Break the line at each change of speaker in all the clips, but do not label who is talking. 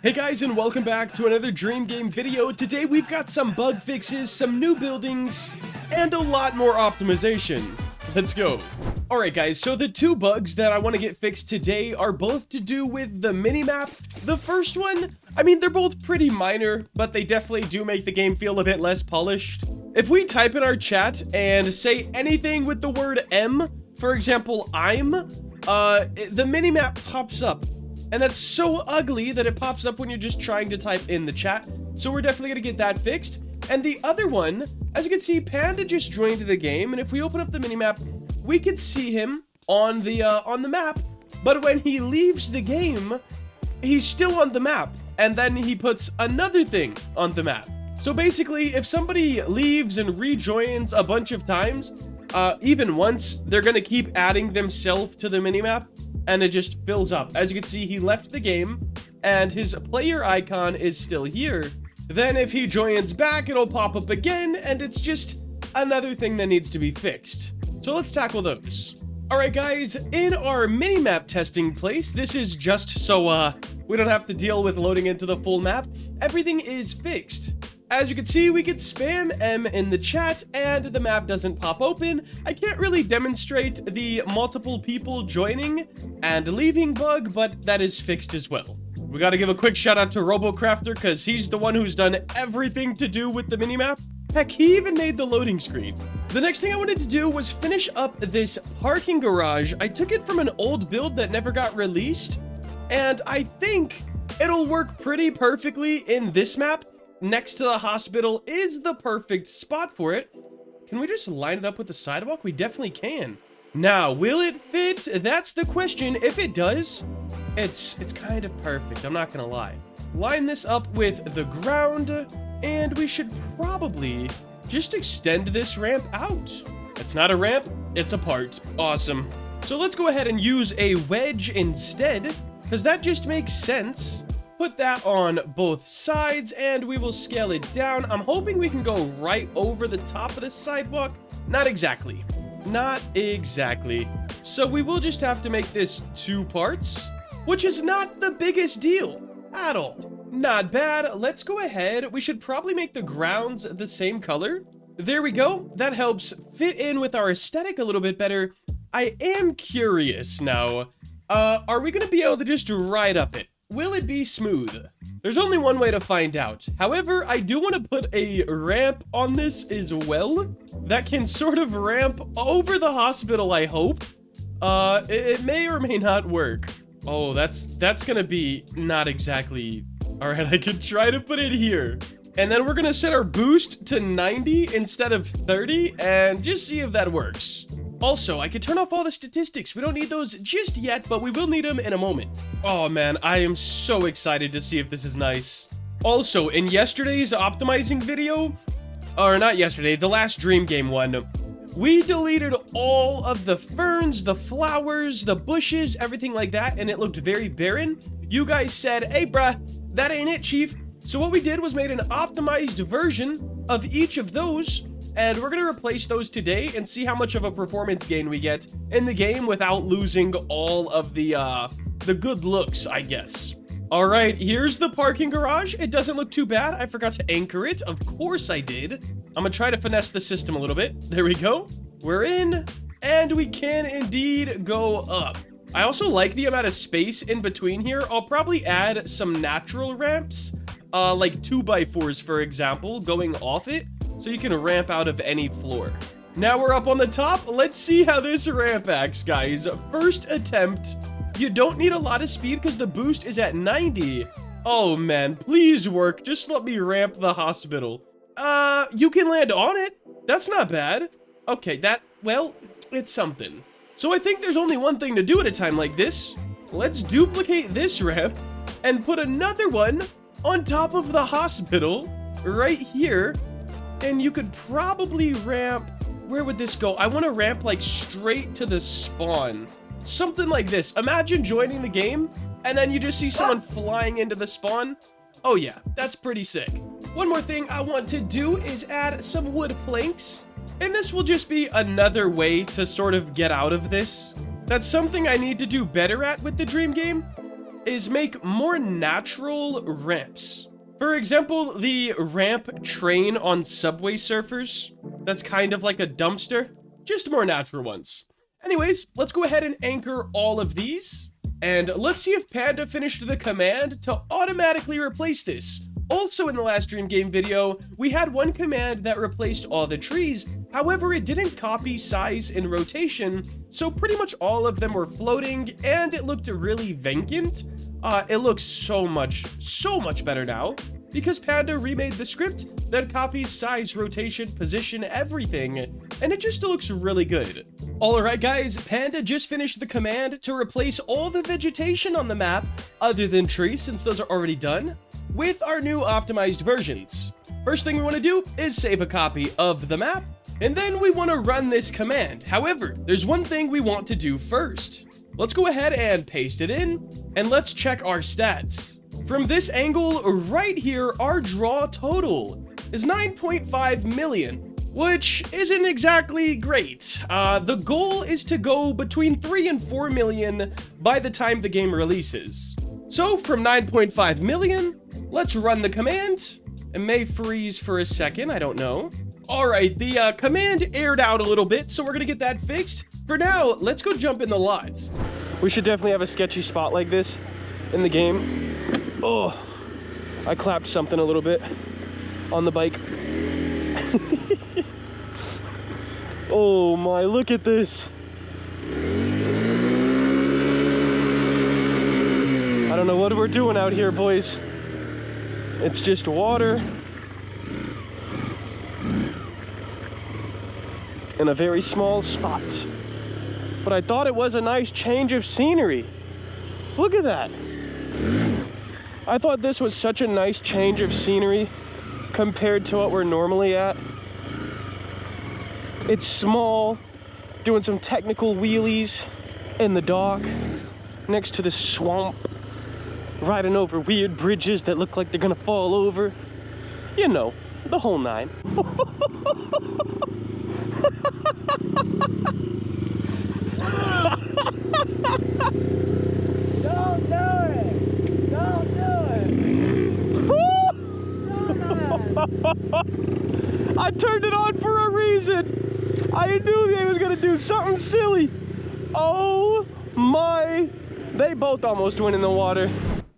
Hey guys, and welcome back to another Dream Game video. Today we've got some bug fixes, some new buildings, and a lot more optimization. Let's go. Alright guys, so the two bugs that I want to get fixed today are both to do with the minimap. The first one, I mean, they're both pretty minor, but they definitely do make the game feel a bit less polished. If we type in our chat and say anything with the word M, for example, I'm, the minimap pops up. And that's so ugly that it pops up when you're just trying to type in the chat. So we're definitely going to get that fixed. And the other one, as you can see, Panda just joined the game. And if we open up the minimap, we can see him on the map. But when he leaves the game, he's still on the map. And then he puts another thing on the map. So basically, if somebody leaves and rejoins a bunch of times, even once, they're going to keep adding themselves to the minimap. And it just fills up. As you can see, he left the game, and his player icon is still here. Then if he joins back, it'll pop up again, and it's just another thing that needs to be fixed. So let's tackle those. Alright guys, in our minimap testing place, this is just so we don't have to deal with loading into the full map, everything is fixed. As you can see, we can spam M in the chat and the map doesn't pop open. I can't really demonstrate the multiple people joining and leaving bug, but that is fixed as well. We gotta give a quick shout out to RoboCrafter because he's the one who's done everything to do with the minimap. Heck, he even made the loading screen. The next thing I wanted to do was finish up this parking garage. I took it from an old build that never got released, and I think it'll work pretty perfectly in this map. Next to the hospital is the perfect spot for it. Can we just line it up with the sidewalk? We definitely can. Now, will it fit? That's the question. If it does, it's kind of perfect. I'm not gonna lie. Line this up with the ground, and we should probably just extend this ramp out. It's not a ramp, it's a part. Awesome. So let's go ahead and use a wedge instead, because that just makes sense. Put that on both sides and we will scale it down. I'm hoping we can go right over the top of the sidewalk. Not exactly. Not exactly. So we will just have to make this two parts, which is not the biggest deal at all. Not bad. Let's go ahead. We should probably make the grounds the same color. There we go. That helps fit in with our aesthetic a little bit better. I am curious now. Are we going to be able to just ride up it? Will it be smooth? There's only one way to find out. However, I do want to put a ramp on this as well that can sort of ramp over the hospital, I hope. It may or may not work. Oh, that's gonna be not exactly... Alright, I could try to put it here. And then we're gonna set our boost to 90 instead of 30 and just see if that works. Also, I could turn off all the statistics. We don't need those just yet, but we will need them in a moment. Oh man, I am so excited to see if this is nice. Also, in yesterday's optimizing video, or not yesterday, the last Dream Game one, we deleted all of the ferns, the flowers, the bushes, everything like that, and it looked very barren. You guys said, hey bruh, that ain't it, chief. So what we did was made an optimized version of each of those, and we're going to replace those today and see how much of a performance gain we get in the game without losing all of the good looks, I guess. All right, here's the parking garage. It doesn't look too bad. I forgot to anchor it. Of course I did. I'm going to try to finesse the system a little bit. There we go. We're in, and we can indeed go up. I also like the amount of space in between here. I'll probably add some natural ramps, like 2x4s, for example, going off it. So you can ramp out of any floor. Now we're up on the top. Let's see how this ramp acts, guys. First attempt. You don't need a lot of speed because the boost is at 90. Oh man, please work. Just let me ramp the hospital. You can land on it. That's not bad. Okay, well, it's something. So I think there's only one thing to do at a time like this. Let's duplicate this ramp and put another one on top of the hospital right here. And you could probably ramp... Where would this go? I want to ramp, like, straight to the spawn. Something like this. Imagine joining the game, and then you just see someone flying into the spawn. Oh, yeah. That's pretty sick. One more thing I want to do is add some wood planks. And this will just be another way to sort of get out of this. That's something I need to do better at with the Dream Game. is make more natural ramps. For example, the ramp train on Subway Surfers, that's kind of like a dumpster, just more natural ones. Anyways, let's go ahead and anchor all of these, and let's see if Panda finished the command to automatically replace this. Also in the last Dream Game video, we had one command that replaced all the trees, however it didn't copy size and rotation, so pretty much all of them were floating, and it looked really vacant. It looks so much better now, because Panda remade the script that copies size, rotation, position, everything, and it just looks really good. Alright guys, Panda just finished the command to replace all the vegetation on the map, other than trees since those are already done, with our new optimized versions. First thing we want to do is save a copy of the map, and then we want to run this command. However, there's one thing we want to do first. Let's go ahead and paste it in, and let's check our stats. From this angle right here, our draw total is 9.5 million, which isn't exactly great. The goal is to go between 3 and 4 million by the time the game releases. So from 9.5 million, let's run the command. It may freeze for a second, I don't know. Alright, the command aired out a little bit, so we're gonna get that fixed. For now, let's go jump in the lots. We should definitely have a sketchy spot like this in the game. Oh, I clapped something a little bit on the bike. Oh my, look at this. I don't know what we're doing out here, boys. It's just water in a very small spot. But I thought it was a nice change of scenery. Look at that. I thought this was such a nice change of scenery compared to what we're normally at. It's small, doing some technical wheelies in the dock, next to the swamp, riding over weird bridges that look like they're gonna fall over. You know, the whole nine.
Don't do it! Don't do it!
I turned it on for a reason. I knew they was gonna do something silly. Oh my, they both almost went in the water.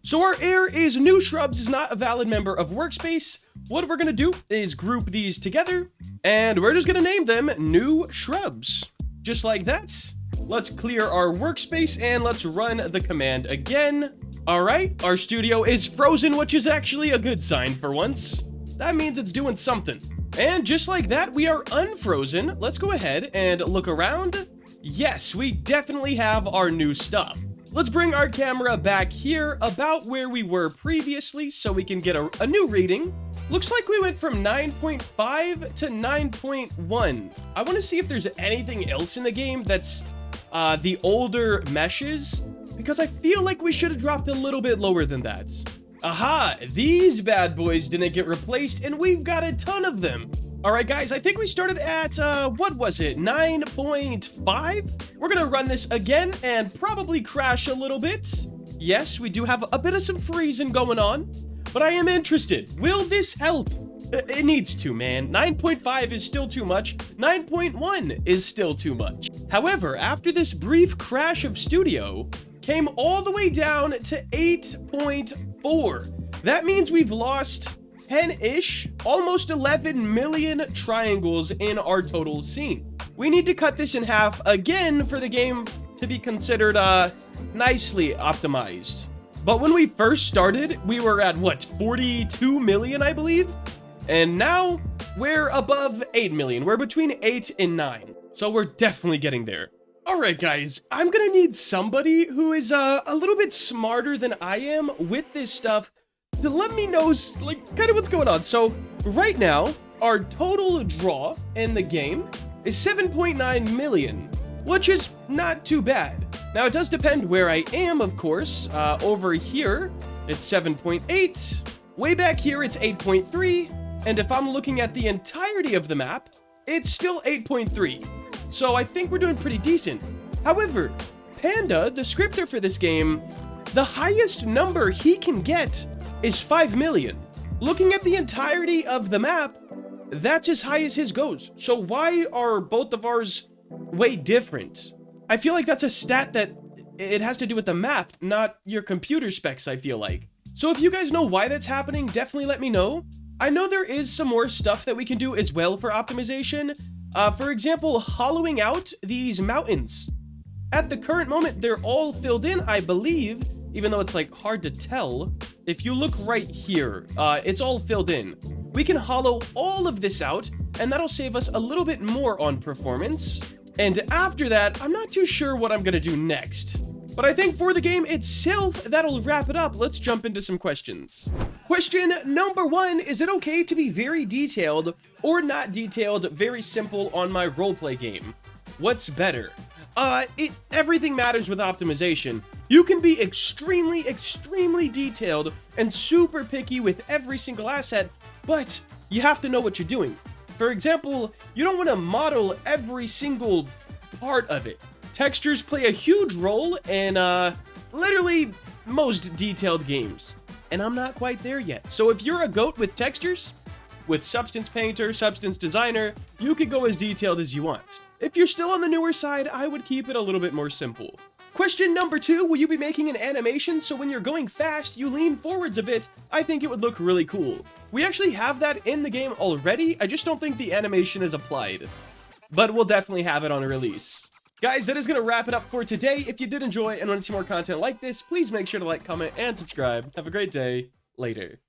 So our error is new shrubs is not a valid member of workspace. What we're gonna do is group these together, and we're just gonna name them new shrubs. Just like that. Let's clear our workspace and let's run the command again. Alright, our studio is frozen, which is actually a good sign for once. That means it's doing something. And just like that, we are unfrozen. Let's go ahead and look around. Yes, we definitely have our new stuff. Let's bring our camera back here about where we were previously so we can get a new reading. Looks like we went from 9.5 to 9.1. I want to see if there's anything else in the game that's the older meshes, because I feel like we should have dropped a little bit lower than that. Aha, these bad boys didn't get replaced, and we've got a ton of them. Alright guys, I think we started at, what was it, 9.5? We're gonna run this again and probably crash a little bit. Yes, we do have a bit of some freezing going on, but I am interested. Will this help? It needs to, man. 9.5 is still too much. 9.1 is still too much. However, after this brief crash of Studio, came all the way down to 8.4. That means we've lost 10-ish, almost 11 million triangles in our total scene. We need to cut this in half again for the game to be considered nicely optimized. But when we first started, we were at what, 42 million, I believe? And now we're above 8 million. We're between 8 and 9. So we're definitely getting there. Alright guys, I'm gonna need somebody who is a little bit smarter than I am with this stuff to let me know like kind of what's going on. So right now, our total draw in the game is 7.9 million, which is not too bad. Now it does depend where I am, of course. Over here, it's 7.8. Way back here, it's 8.3. And if I'm looking at the entirety of the map, it's still 8.3. So I think we're doing pretty decent. However, Panda, the scripter for this game, the highest number he can get is 5 million. Looking at the entirety of the map, that's as high as his goes. So why are both of ours way different? I feel like that's a stat that it has to do with the map, not your computer specs, I feel like. So if you guys know why that's happening, definitely let me know. I know there is some more stuff that we can do as well for optimization. For example, hollowing out these mountains. At the current moment, they're all filled in, I believe, even though it's like hard to tell. If you look right here, it's all filled in. We can hollow all of this out, and that'll save us a little bit more on performance. And after that, I'm not too sure what I'm gonna do next. But I think for the game itself, that'll wrap it up. Let's jump into some questions. Question number 1, is it okay to be very detailed or not detailed, very simple on my roleplay game? What's better? Everything matters with optimization. You can be extremely, extremely detailed and super picky with every single asset, but you have to know what you're doing. For example, you don't want to model every single part of it. Textures play a huge role in, literally most detailed games. And I'm not quite there yet. So if you're a goat with textures, with Substance Painter, Substance Designer, you could go as detailed as you want. If you're still on the newer side, I would keep it a little bit more simple. Question number 2, will you be making an animation so when you're going fast, you lean forwards a bit? I think it would look really cool. We actually have that in the game already, I just don't think the animation is applied. But we'll definitely have it on a release. Guys, that is going to wrap it up for today. If you did enjoy and want to see more content like this, please make sure to like, comment, and subscribe. Have a great day. Later.